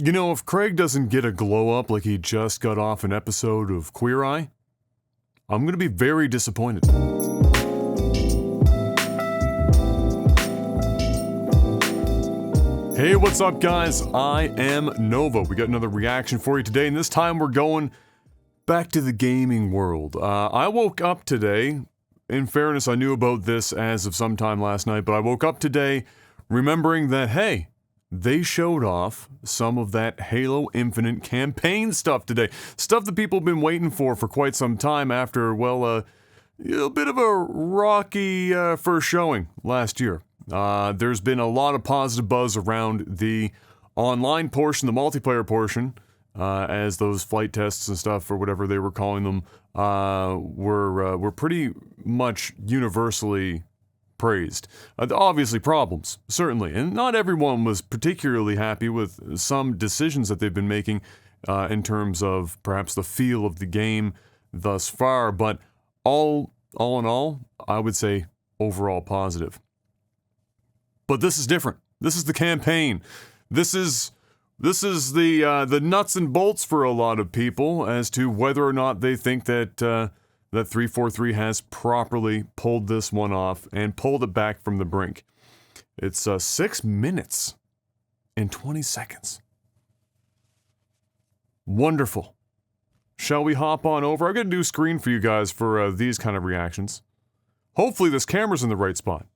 You know, if Craig doesn't get a glow up like he just got off an episode of Queer Eye, I'm gonna be very disappointed. Hey, what's up, guys? I am Nova. We got another reaction for you today, and this time we're going back to the gaming world. I woke up today, in fairness, I knew about this as of sometime last night, but I woke up today remembering that, hey, they showed off some of that Halo Infinite campaign stuff today. Stuff that people have been waiting for quite some time after, well, a bit of a rocky first showing last year. There's been a lot of positive buzz around the online portion, the multiplayer portion, as those flight tests and stuff, or whatever they were calling them, were pretty much universally praised. Obviously problems, certainly, and not everyone was particularly happy with some decisions that they've been making in terms of perhaps the feel of the game thus far, but all in all, I would say overall positive. But this is different. This is the campaign. This is the nuts and bolts for a lot of people as to whether or not they think that that 343 has properly pulled this one off and pulled it back from the brink. It's 6 minutes and 20 seconds. Wonderful. Shall we hop on over? I'm going to do a screen for you guys for these kind of reactions. Hopefully this camera's in the right spot.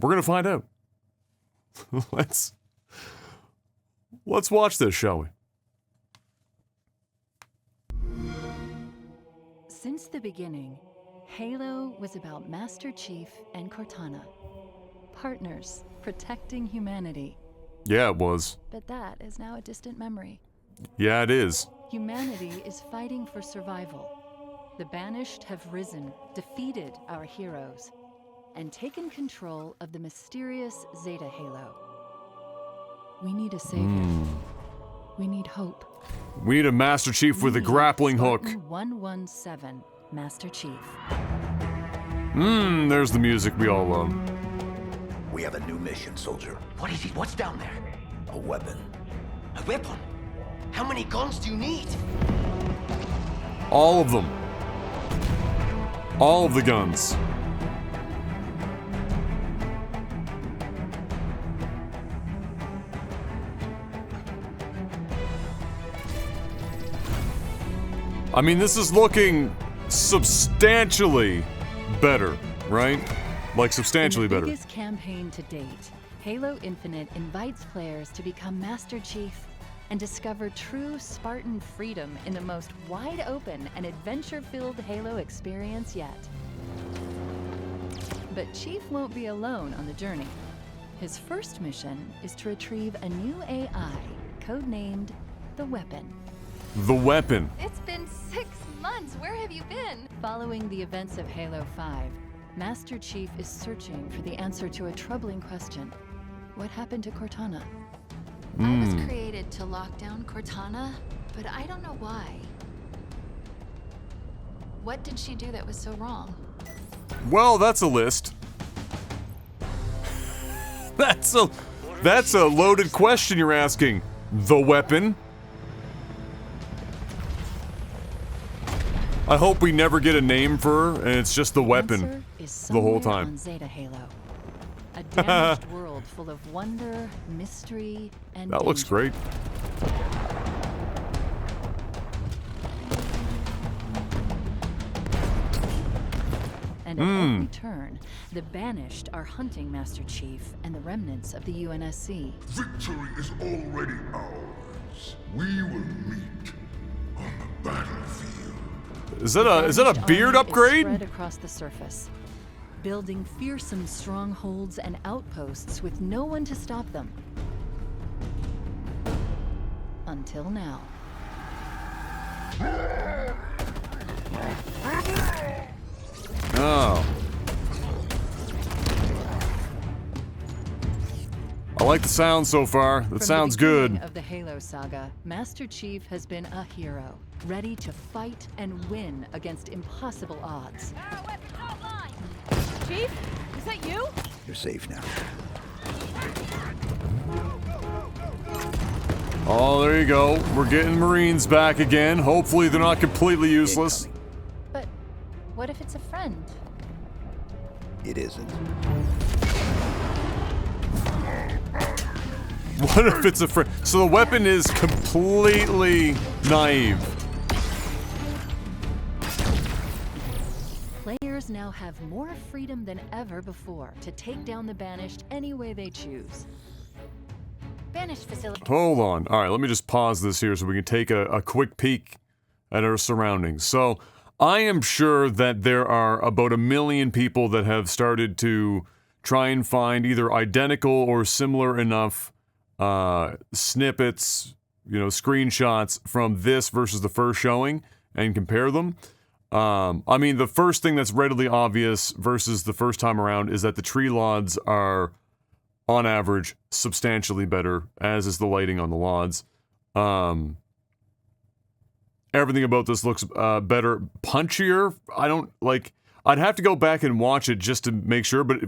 We're going to find out. Let's watch this, shall we? Since the beginning, Halo was about Master Chief and Cortana. Partners protecting humanity. Yeah, it was. But that is now a distant memory. Yeah, it is. Humanity is fighting for survival. The Banished have risen, defeated our heroes, and taken control of the mysterious Zeta Halo. We need a savior. We need hope. We need a Master Chief with a grappling hook. Spartan 117, Master Chief. There's the music we all love. We have a new mission, soldier. What is it? What's down there? A weapon. A weapon? How many guns do you need? All of them. All of the guns. I mean, this is looking substantially better, right? Like, substantially better. In the biggest campaign to date, Halo Infinite invites players to become Master Chief and discover true Spartan freedom in the most wide-open and adventure-filled Halo experience yet. But Chief won't be alone on the journey. His first mission is to retrieve a new AI, codenamed the Weapon. The Weapon. It's been 6 months. Where have you been? Following the events of Halo 5, Master Chief is searching for the answer to a troubling question. What happened to Cortana? I was created to lock down Cortana, but I don't know why. What did she do that was so wrong? Well, that's a list. That's a loaded question you're asking. The Weapon. I hope we never get a name for her, and it's just the Weapon the whole time. On Zeta Halo, a damaged world full of wonder, mystery, and that looks great. And at every turn, the Banished are hunting Master Chief and the remnants of the UNSC. Victory is already ours. We will meet on the battlefield. Is that a beard upgrade? Spread across the surface, building fearsome strongholds and outposts with no one to stop them. Until now. Oh. I like the sound so far. That sounds good. From the beginning of the Halo saga, Master Chief has been a hero, ready to fight and win against impossible odds. Chief, is that you? You're safe now. Oh, there you go. We're getting Marines back again. Hopefully they're not completely useless. But what if it's a friend? It isn't. What if it's a friend? So the weapon is completely naive. Players now have more freedom than ever before to take down the Banished any way they choose. Banished facility. Hold on. All right, let me just pause this here so we can take a quick peek at our surroundings. So I am sure that there are about 1 million people that have started to try and find either identical or similar enough snippets, you know, screenshots from this versus the first showing and compare them. I mean, the first thing that's readily obvious versus the first time around is that the tree lods are, on average, substantially better, as is the lighting on the lods. Everything about this looks better. Punchier, I don't, like, I'd have to go back and watch it just to make sure, but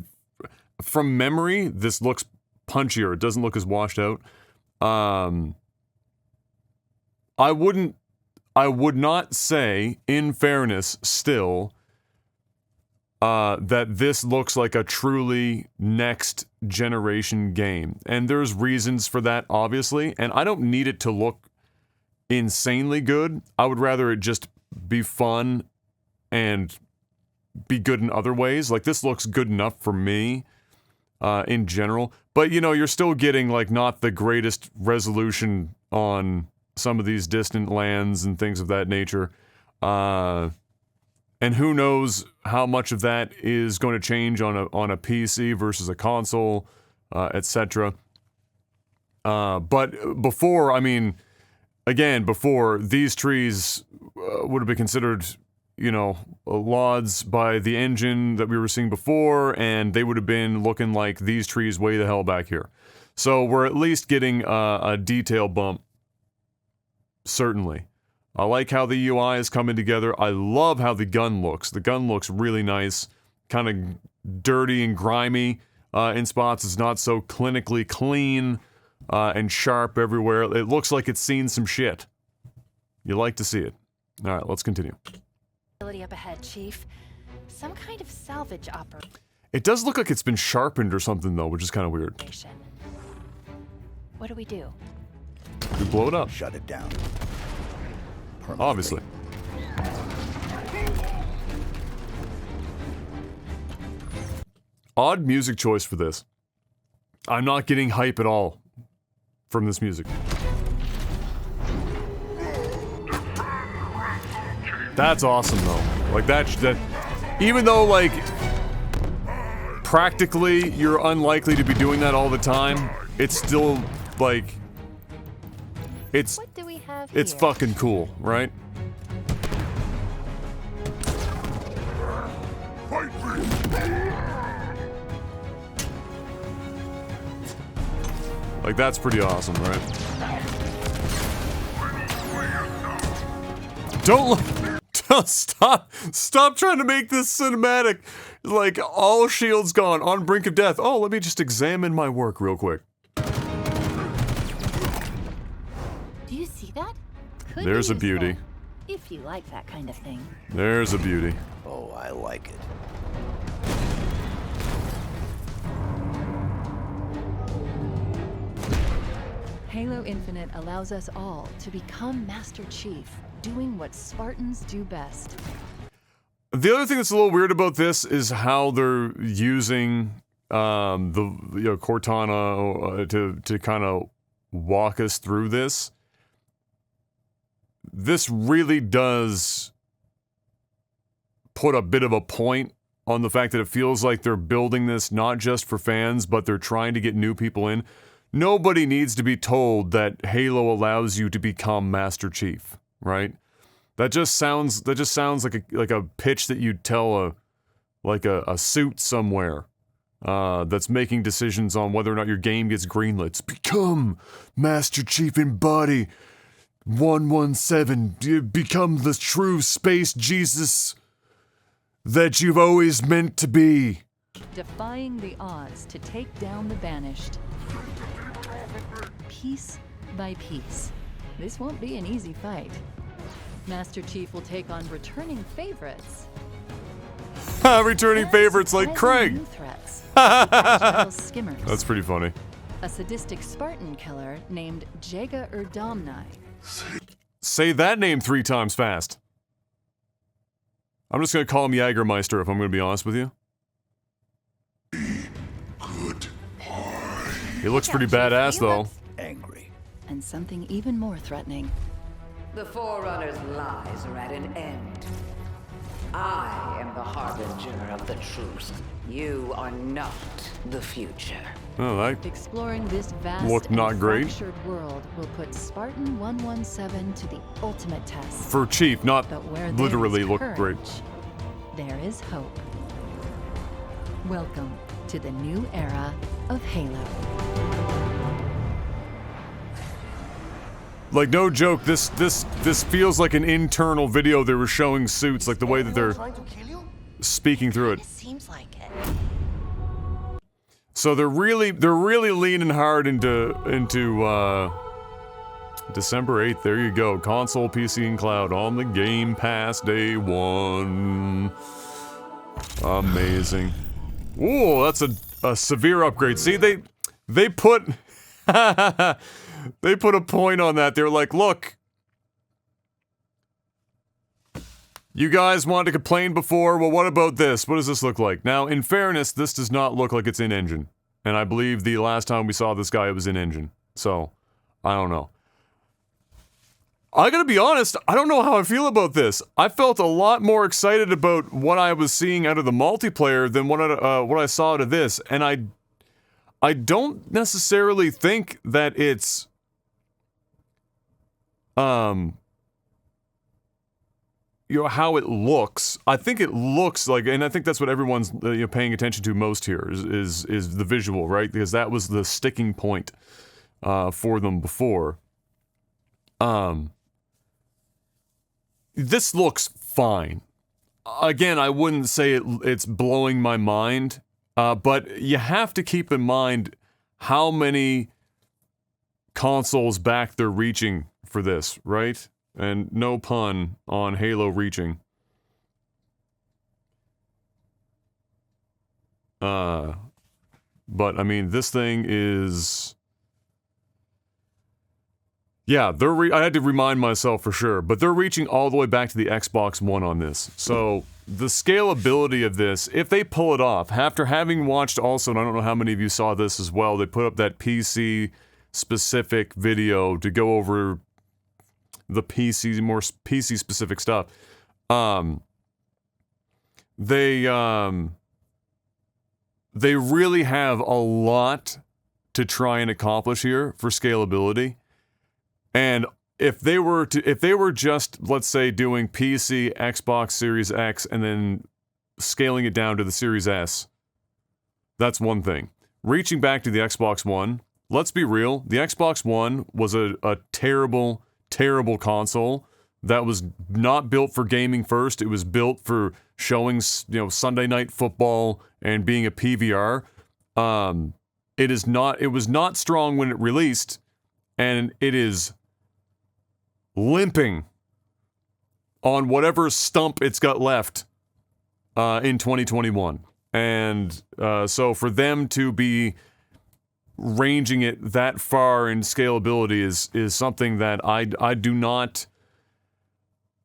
from memory, this looks punchier. It doesn't look as washed out. I would not say, in fairness, still, that this looks like a truly next generation game. And there's reasons for that, obviously, and I don't need it to look insanely good. I would rather it just be fun and be good in other ways. Like, this looks good enough for me, in general. But, you know, you're still getting, like, not the greatest resolution on some of these distant lands and things of that nature. And who knows how much of that is going to change on a PC versus a console, etc. But before, I mean, again, before, these trees would have been considered, you know, lods by the engine that we were seeing before, and they would have been looking like these trees way the hell back here. So we're at least getting a detail bump. Certainly. I like how the UI is coming together. I love how the gun looks. The gun looks really nice. Kind of dirty and grimy in spots. It's not so clinically clean and sharp everywhere. It looks like it's seen some shit. You like to see it. Alright, let's continue. Up ahead, Chief. Some kind of salvage operation. It does look like it's been sharpened or something, though, which is kind of weird. What do we do? We blow it up. Shut it down. Obviously. Odd music choice for this. I'm not getting hype at all from this music. That's awesome, though. Like, that even though, like, practically you're unlikely to be doing that all the time, it's still, like, it's fucking cool, right? Like, that's pretty awesome, right? Stop trying to make this cinematic. Like, all shields gone, on brink of death. Oh, let me just examine my work real quick. Do you see that? Could There's be a beauty. useful, if you like that kind of thing. There's a beauty. Oh, I like it. Halo Infinite allows us all to become Master Chief, doing what Spartans do best. The other thing that's a little weird about this is how they're using Cortana to kind of walk us through this. This really does put a bit of a point on the fact that it feels like they're building this not just for fans, but they're trying to get new people in. Nobody needs to be told that Halo allows you to become Master Chief, right? That just sounds like a pitch that you'd tell a suit somewhere that's making decisions on whether or not your game gets greenlit. Become Master Chief in body 117. You become the true space Jesus that you've always meant to be. Defying the odds to take down the Banished. Peace by piece. This won't be an easy fight. Master Chief will take on returning favorites. Returning and favorites like surprising Craig. new threats. Agile skimmers. That's pretty funny. A sadistic Spartan killer named Jagermeister. Say that name 3 times fast. I'm just gonna call him Jagermeister if I'm gonna be honest with you. Good pie. He looks pretty badass though. Angry. And something even more threatening. The Forerunner's lies are at an end. I am the harbinger of the truth. You are not the future. Oh, that Exploring this vast Looked not and great. fractured world will put Spartan 117 to the ultimate test. for Chief, not But where literally there is looked great. courage, there is hope. Welcome to the new era of Halo. Like no joke, this feels like an internal video they were showing suits, like the way that they're Trying to kill you? speaking through it. Seems like it. So they're really leaning hard into December 8th. There you go. Console, PC, and cloud on the Game Pass day 1. Amazing. Ooh, that's a severe upgrade. See, they put they put a point on that. They're like, look, you guys wanted to complain before. Well, what about this? What does this look like? Now, in fairness, this does not look like it's in-engine. And I believe the last time we saw this guy, it was in-engine. So, I don't know. I gotta be honest, I don't know how I feel about this. I felt a lot more excited about what I was seeing out of the multiplayer than what I saw out of this. And I don't necessarily think that it's... you know, how it looks. I think it looks like, and I think that's what everyone's paying attention to most here is the visual, right? Because that was the sticking point for them before. This looks fine. Again, I wouldn't say it's blowing my mind, but you have to keep in mind how many consoles back they're reaching for this, right? And no pun on Halo reaching. But I mean, this thing is... Yeah, I had to remind myself for sure, but they're reaching all the way back to the Xbox One on this. So, the scalability of this, if they pull it off, after having watched also, and I don't know how many of you saw this as well, they put up that PC-specific video to go over the more PC-specific stuff. They really have a lot to try and accomplish here for scalability. And if they were just, let's say, doing PC, Xbox Series X, and then scaling it down to the Series S, that's one thing. Reaching back to the Xbox One, let's be real, the Xbox One was a terrible console that was not built for gaming first. It was built for showing, Sunday night football and being a PVR. It was not strong when it released, and it is limping on whatever stump it's got left in 2021. And so for them to be ranging it that far in scalability is something that I do not...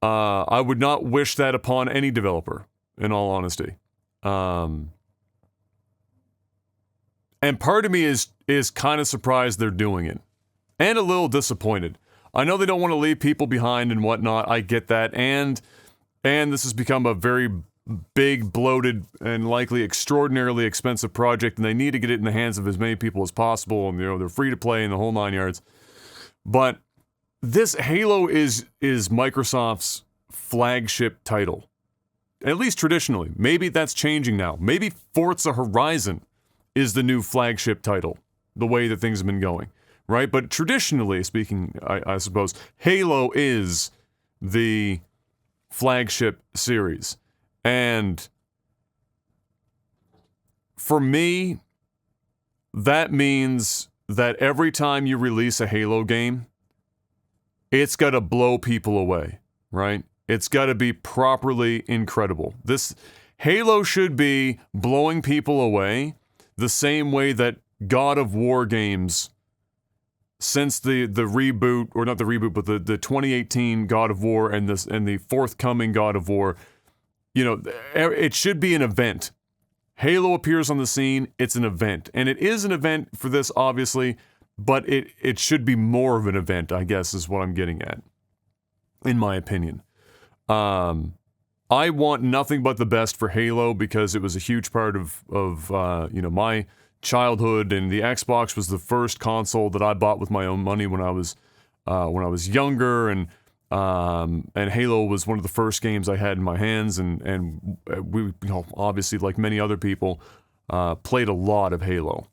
I would not wish that upon any developer, in all honesty. And part of me is kind of surprised they're doing it. And a little disappointed. I know they don't want to leave people behind and whatnot. I get that. And this has become a very big, bloated, and likely extraordinarily expensive project, and they need to get it in the hands of as many people as possible, and they're free to play in the whole 9 yards. But this Halo is Microsoft's flagship title. At least traditionally. Maybe that's changing now. Maybe Forza Horizon is the new flagship title, the way that things have been going. Right? But traditionally speaking, I suppose, Halo is the flagship series. And for me, that means that every time you release a Halo game, it's got to blow people away, right? It's got to be properly incredible. This Halo should be blowing people away the same way that God of War games, since the reboot, or not the reboot, but the 2018 God of War and the forthcoming God of War, you know, it should be an event. Halo appears on the scene, it's an event. And it is an event for this, obviously, but it should be more of an event, I guess, is what I'm getting at, in my opinion. I want nothing but the best for Halo because it was a huge part of you know, my childhood, and the Xbox was the first console that I bought with my own money when I was younger, and Halo was one of the first games I had in my hands, and we, you know, obviously, like many other people, played a lot of Halo,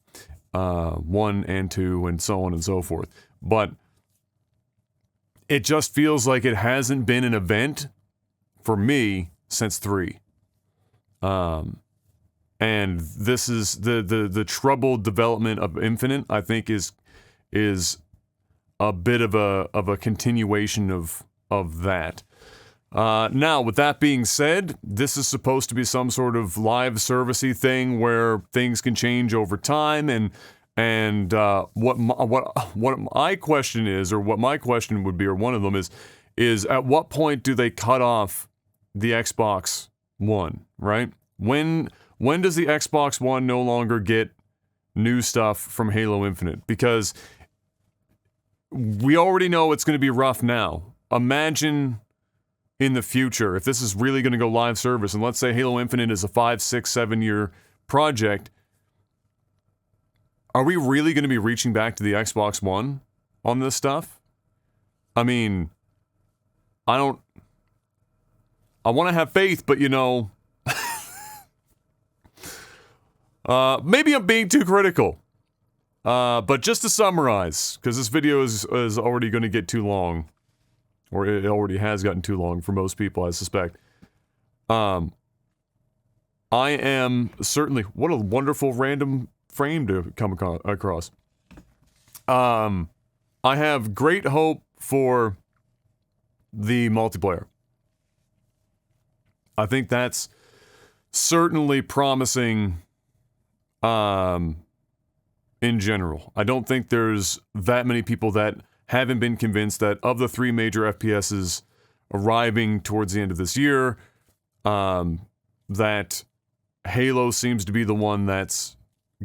1 and 2 and so on and so forth. But it just feels like it hasn't been an event for me since 3. And this is the troubled development of Infinite, I think, is a bit of a continuation of that. Now, with that being said, this is supposed to be some sort of live servicey thing where things can change over time, and what my question is, or what my question would be, or one of them is at what point do they cut off the Xbox One, right? When does the Xbox One no longer get new stuff from Halo Infinite? Because we already know it's going to be rough now. Imagine in the future, if this is really going to go live service, and let's say Halo Infinite is a 5, 6, 7 year project, are we really going to be reaching back to the Xbox One on this stuff? I mean, I want to have faith, but you know, maybe I'm being too critical. But just to summarize, because this video is already going to get too long, or it already has gotten too long for most people, I suspect. I am certainly, what a wonderful random frame to come across. I have great hope for the multiplayer. I think that's certainly promising in general. I don't think there's that many people that haven't been convinced that of the 3 major FPSs arriving towards the end of this year, that Halo seems to be the one that's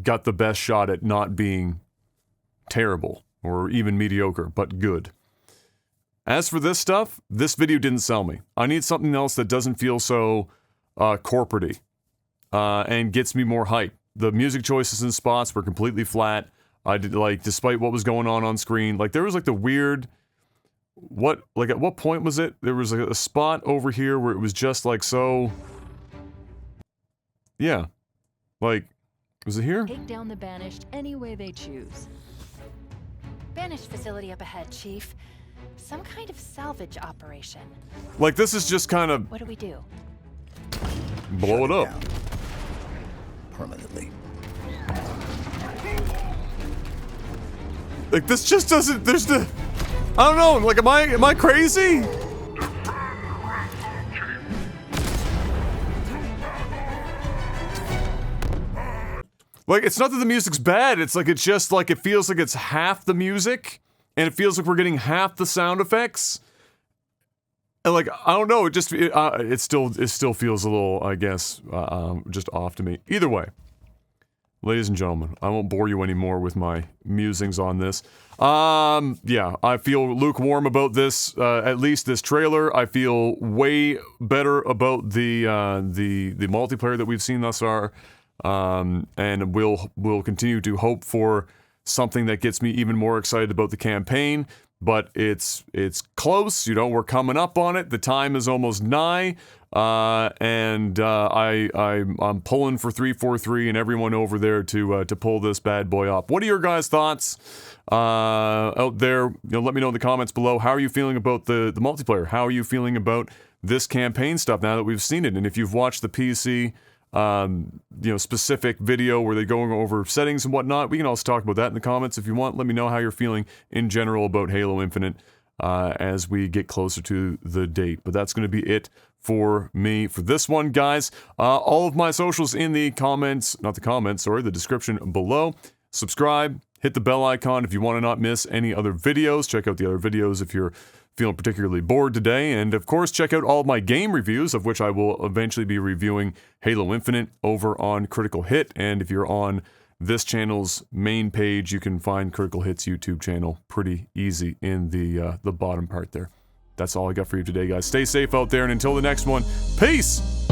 got the best shot at not being terrible or even mediocre, but good. As for this stuff, this video didn't sell me. I need something else that doesn't feel so corporate-y and gets me more hype. The music choices and spots were completely flat. I did, like, despite what was going on screen, like there was like the weird, at what point was it? There was a spot over here where it was just like so, yeah, like, was it here? Take down the Banished any way they choose. Banished facility up ahead, Chief. Some kind of salvage operation. Like, this is just kind of What do we do? blow it up. Down. Permanently. Like, this just doesn't, there's the, I don't know, like, am I crazy? Like, it's not that the music's bad, it's like, it's just like, it feels like it's half the music, and it feels like we're getting half the sound effects. And like, I don't know, it still feels a little, I guess, just off to me. Either way, ladies and gentlemen, I won't bore you anymore with my musings on this. Yeah, I feel lukewarm about this, at least this trailer. I feel way better about the multiplayer that we've seen thus far. And we'll continue to hope for something that gets me even more excited about the campaign. But it's close, you know, we're coming up on it. The time is almost nigh. And I'm pulling for 343 and everyone over there to pull this bad boy up. What are your guys' thoughts out there? You know, let me know in the comments below. How are you feeling about the multiplayer? How are you feeling about this campaign stuff now that we've seen it? And if you've watched the PC specific video where they're going over settings and whatnot, we can also talk about that in the comments if you want. Let me know how you're feeling in general about Halo Infinite as we get closer to the date. But that's going to be it for me for this one, guys. All of my socials in the comments, the description below. Subscribe, hit the bell icon if you want to not miss any other videos. Check out the other videos if you're feeling particularly bored today. And of course, check out all of my game reviews, of which I will eventually be reviewing Halo Infinite over on Critical Hit. And if you're on this channel's main page, you can find Critical Hit's YouTube channel pretty easy in the bottom part there. That's all I got for you today, guys. Stay safe out there, and until the next one, peace!